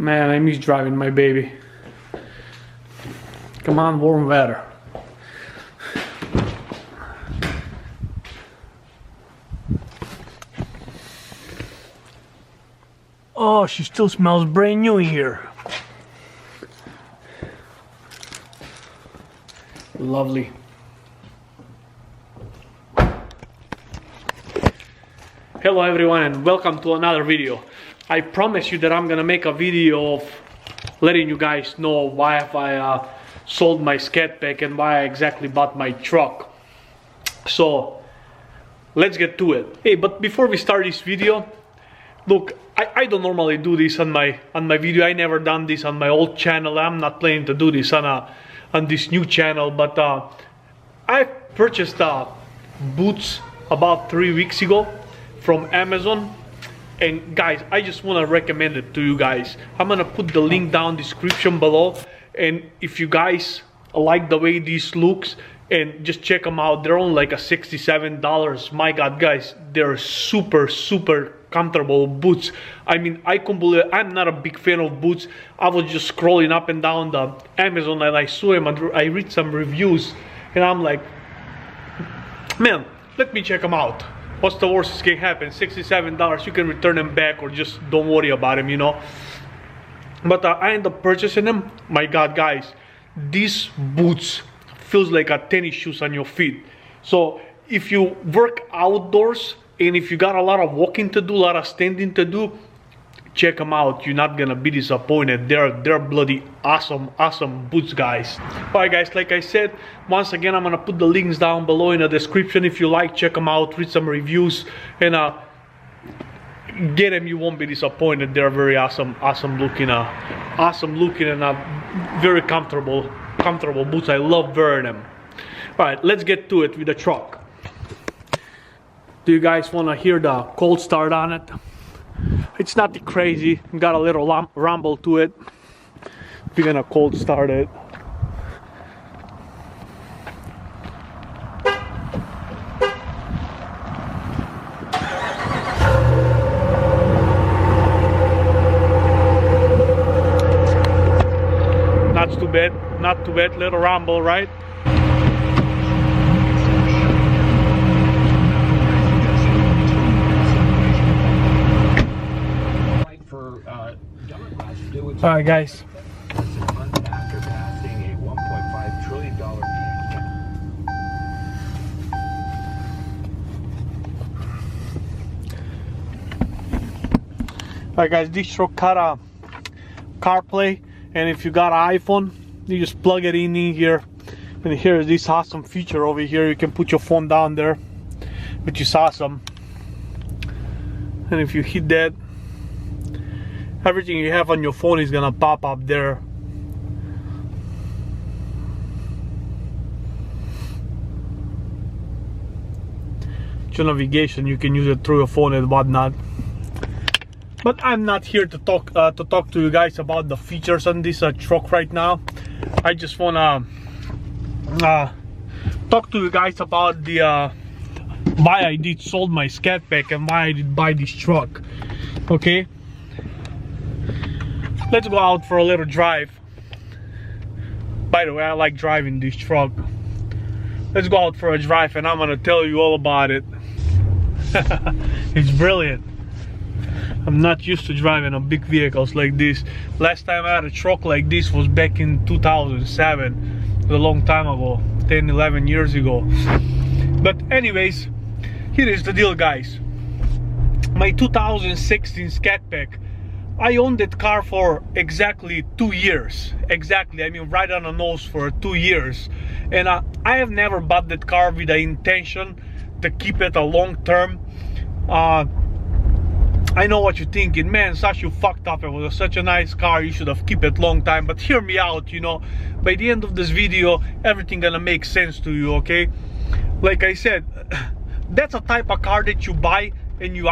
Man, I miss driving my baby. Come on, warm weather. Oh, she still smells brand new in here. Lovely. Hello everyone and welcome to another video. I promise you that I'm gonna make a video of letting you guys know why have I sold my SCATPACK and why I exactly bought my truck. So let's get to it. Hey, but before we start this video, look, I don't normally do this on my video. I never done this on my old channel. I'm not planning to do this on this new channel, but I purchased boots about 3 weeks ago from Amazon, and guys, I just want to recommend it to you guys. I'm gonna put the link down description below, and if you guys like the way this looks, and just check them out. They're only like $67. My god, guys, they're super comfortable boots. I mean, I can't believe I'm not a big fan of boots. I was just scrolling up and down the Amazon and I saw them and I read some reviews and I'm like, man, let me check them out. What's the worst that can happen? $67, you can return them back or just don't worry about them, you know. But I ended up purchasing them. My god, guys, these boots feels like a tennis shoes on your feet. So if you work outdoors and if you got a lot of walking to do, a lot of standing to do, check them out. You're not gonna be disappointed. They're bloody awesome boots, guys. Alright guys, like I said, once again I'm gonna put the links down below in the description. If you like, check them out, read some reviews, and get them. You won't be disappointed. They're very awesome looking and very comfortable boots. I love wearing them. Alright, let's get to it with the truck. Do you guys want to hear the cold start on it? It's not too crazy. Got a little rumble to it. We're gonna cold start it. Not too bad, little rumble, right? Alright guys. After passing a $1.5 trillion. Alright guys, this truck got a CarPlay, and if you got an iPhone, you just plug it in here, and here is this awesome feature over here. You can put your phone down there, which is awesome. And if you hit that, everything you have on your phone is gonna pop up there. Your navigation, you can use it through your phone and whatnot. But I'm not here to talk to you guys about the features on this truck right now. I just wanna talk to you guys about the why I did sold my SCATPACK and why I did buy this truck. Okay, let's go out for a little drive. By the way, I like driving this truck. Let's go out for a drive and I'm gonna tell you all about it. It's brilliant. I'm not used to driving on big vehicles like this. Last time I had a truck like this was back in 2007. A long time ago, 10-11 years ago. But anyways, here is the deal, guys. My 2016 SCATPACK, I owned that car for exactly 2 years. Exactly, I mean right on the nose for 2 years. And I have never bought that car with the intention to keep it a long term. I know what you're thinking, man, Sash, you fucked up. It was such a nice car, you should have kept it long time. But hear me out, you know. By the end of this video, everything gonna make sense to you, okay? Like I said, that's a type of car that you buy and you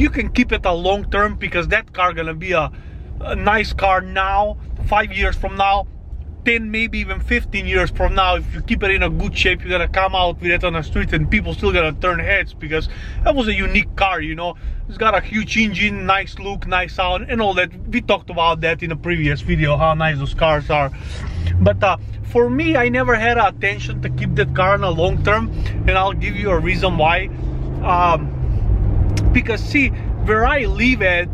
can keep it a long term, because that car gonna be a nice car now. 5 years from now, 10, maybe even 15 years from now, if you keep it in a good shape, you're gonna come out with it on the street and people still gonna turn heads, because that was a unique car, you know. It's got a huge engine, nice look, nice sound, and all that. We talked about that in a previous video, how nice those cars are. But for me, I never had a intention to keep that car in the long term, and I'll give you a reason why. Because see, where I live at,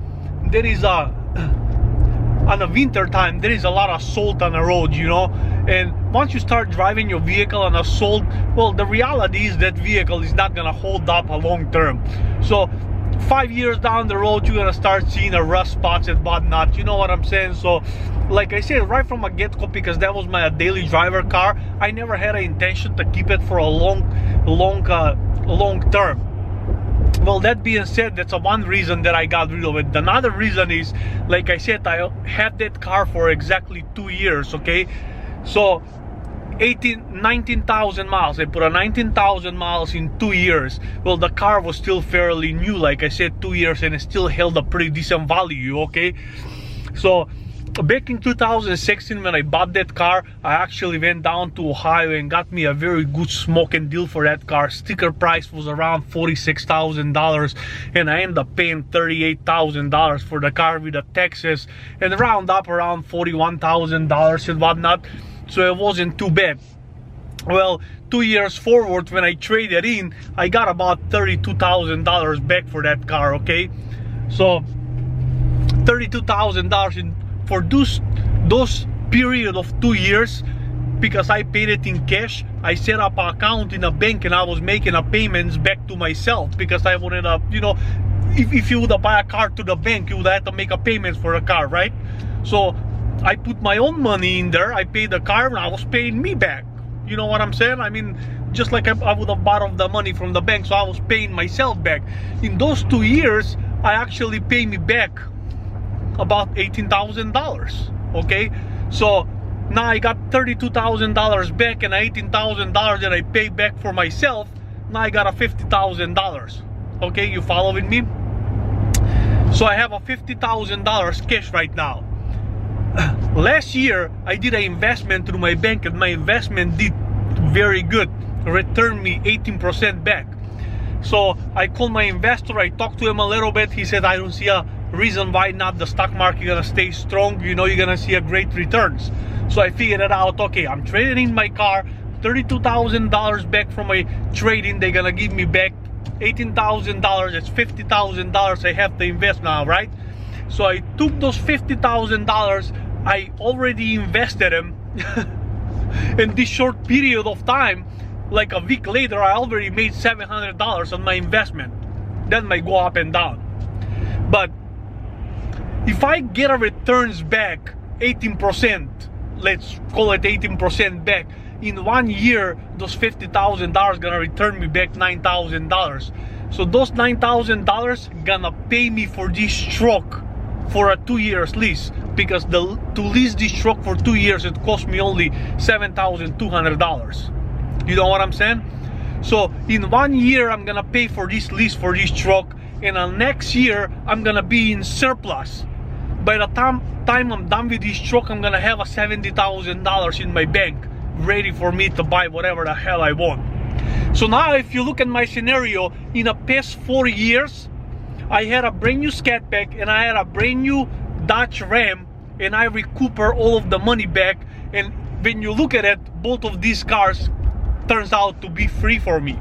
there is on the winter time, there is a lot of salt on the road, you know. And once you start driving your vehicle on a salt, well, the reality is that vehicle is not gonna hold up a long term. So 5 years down the road, you're gonna start seeing the rust spots and whatnot, you know what I'm saying? So like I said, right from a get-go, because that was my daily driver car, I never had an intention to keep it for a long term. Well, that being said, that's one reason that I got rid of it. Another reason is, like I said, I had that car for exactly 2 years, okay? So 19,000 miles. I put a 19,000 miles in 2 years. Well, the car was still fairly new, like I said, 2 years, and it still held a pretty decent value, okay? So back in 2016, when I bought that car, I actually went down to Ohio and got me a very good smoking deal for that car. Sticker price was around $46,000, and I ended up paying $38,000 for the car with a Texas, and round up around $41,000 and whatnot. So it wasn't too bad. Well, 2 years forward, when I traded in, I got about $32,000 back for that car, okay? So $32,000 for those period of 2 years, because I paid it in cash. I set up an account in a bank, and I was making a payments back to myself, because I wanted to, you know, if you would buy a car to the bank, you would have to make a payment for a car, right? So I put my own money in there, I paid the car, and I was paying me back. You know what I'm saying? I mean, just like I would have borrowed the money from the bank, so I was paying myself back. In those 2 years, I actually paid me back about $18,000, okay? So now I got $32,000 back, and $18,000 that I paid back for myself, now I got a $50,000, okay? You following me? So I have a $50,000 cash right now. Last year, I did an investment through my bank, and my investment did very good, returned me 18% back. So I called my investor, I talked to him a little bit. He said, I don't see a reason why not. The stock market gonna stay strong, you know, you're gonna see a great returns. So I figured it out. Okay, I'm trading in my car, $32,000 back from my trading. They're gonna give me back $18,000. That's $50,000 I have to invest now, right? So I took those $50,000, I already invested them in this short period of time. Like a week later, I already made $700 on my investment. That might go up and down, but if I get a returns back 18%, let's call it 18% back, in 1 year, those $50,000 gonna return me back $9,000. So those $9,000 gonna pay me for this truck for a 2 years lease, because to lease this truck for 2 years, it cost me only $7,200. You know what I'm saying? So in 1 year, I'm gonna pay for this lease for this truck, and next year I'm gonna be in surplus. By the time I'm done with this truck, I'm gonna have a $70,000 in my bank, ready for me to buy whatever the hell I want. So now, if you look at my scenario, in the past 4 years, I had a brand new SCATPACK, and I had a brand new Dodge Ram, and I recuperate all of the money back. And when you look at it, both of these cars turns out to be free for me.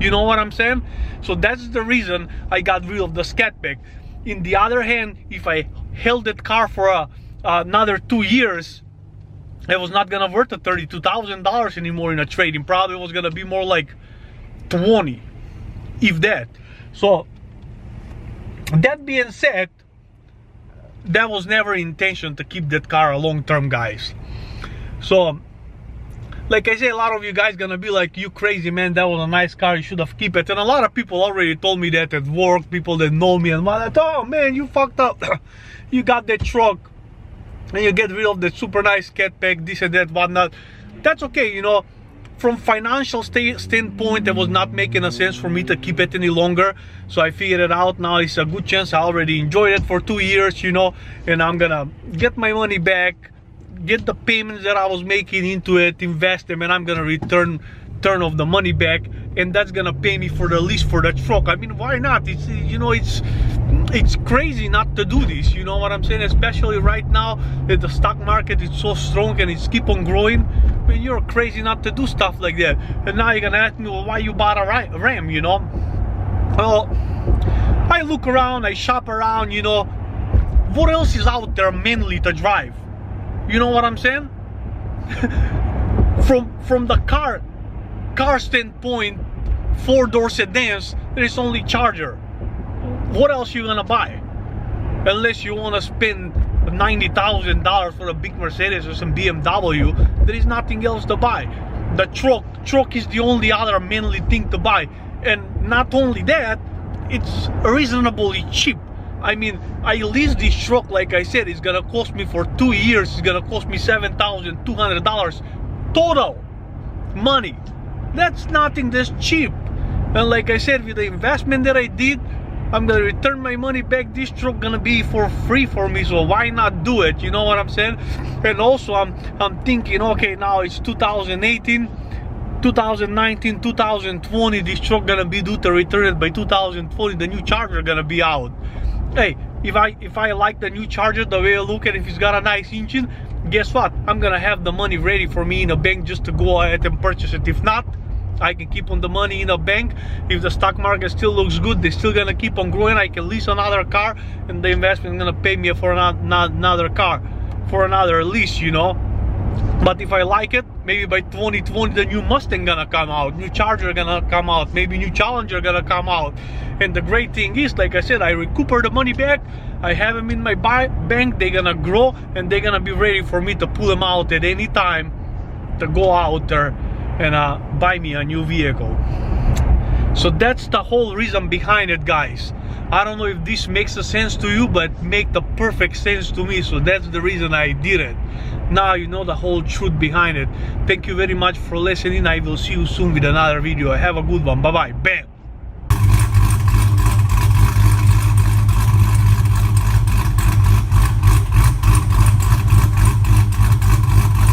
You know what I'm saying? So that's the reason I got rid of the SCATPACK. In the other hand, if I held that car for another 2 years, it was not gonna worth the $32,000 anymore in a trading. Probably was gonna be more like 20, if that. So that being said, that was never intention to keep that car a long term, guys. So like I say, a lot of you guys gonna be like, you crazy, man, that was a nice car, you should have kept it. And a lot of people already told me that at work, people that know me, and like, oh man, you fucked up. You got that truck and you get rid of that super nice SCATPACK, this and that, whatnot. That's okay, you know. From financial standpoint, it was not making a sense for me to keep it any longer. So I figured it out. Now it's a good chance. I already enjoyed it for 2 years, you know, and I'm gonna get my money back, get the payments that I was making into it, invest them, and I'm gonna turn off the money back, and that's gonna pay me for the lease for the truck. I mean, why not? It's, you know, it's crazy not to do this, you know what I'm saying? Especially right now that the stock market is so strong and it's keep on growing. I mean, you're crazy not to do stuff like that. And now you're gonna ask me, well, why you bought a Ram, you know? Well, I look around, I shop around, you know, what else is out there mainly to drive? You know what I'm saying? from the car standpoint, 4-door sedans, there is only Charger. What else you gonna buy? Unless you wanna spend $90,000 for a big Mercedes or some BMW, there is nothing else to buy. The truck is the only other mainly thing to buy. And not only that, it's reasonably cheap. I mean, I leased this truck, like I said, it's gonna cost me for 2 years, it's gonna cost me $7,200 total money. That's nothing that's cheap. And like I said, with the investment that I did, I'm gonna return my money back. This truck gonna be for free for me, so why not do it? You know what I'm saying? And also I'm thinking, okay, now it's 2018, 2019, 2020, this truck gonna be due to return it by 2020. The new Charger gonna be out. Hey, if I like the new Charger, the way I look at it, if it's got a nice engine, guess what? I'm gonna have the money ready for me in a bank just to go ahead and purchase it. If not, I can keep on the money in a bank. If the stock market still looks good, they're still gonna keep on growing, I can lease another car, and the investment is gonna pay me for another car, for another lease, you know. But if I like it, maybe by 2020 the new Mustang gonna come out, new Charger gonna come out, maybe new Challenger gonna come out. And the great thing is, like I said, I recuperate the money back, I have them in my bank, they're gonna grow, and they're gonna be ready for me to pull them out at any time to go out there and buy me a new vehicle. So that's the whole reason behind it, guys. I don't know if this makes a sense to you, but make the perfect sense to me. So that's the reason I did it. Now you know the whole truth behind it. Thank you very much for listening. I will see you soon with another video. Have a good one. Bye bye. Bam.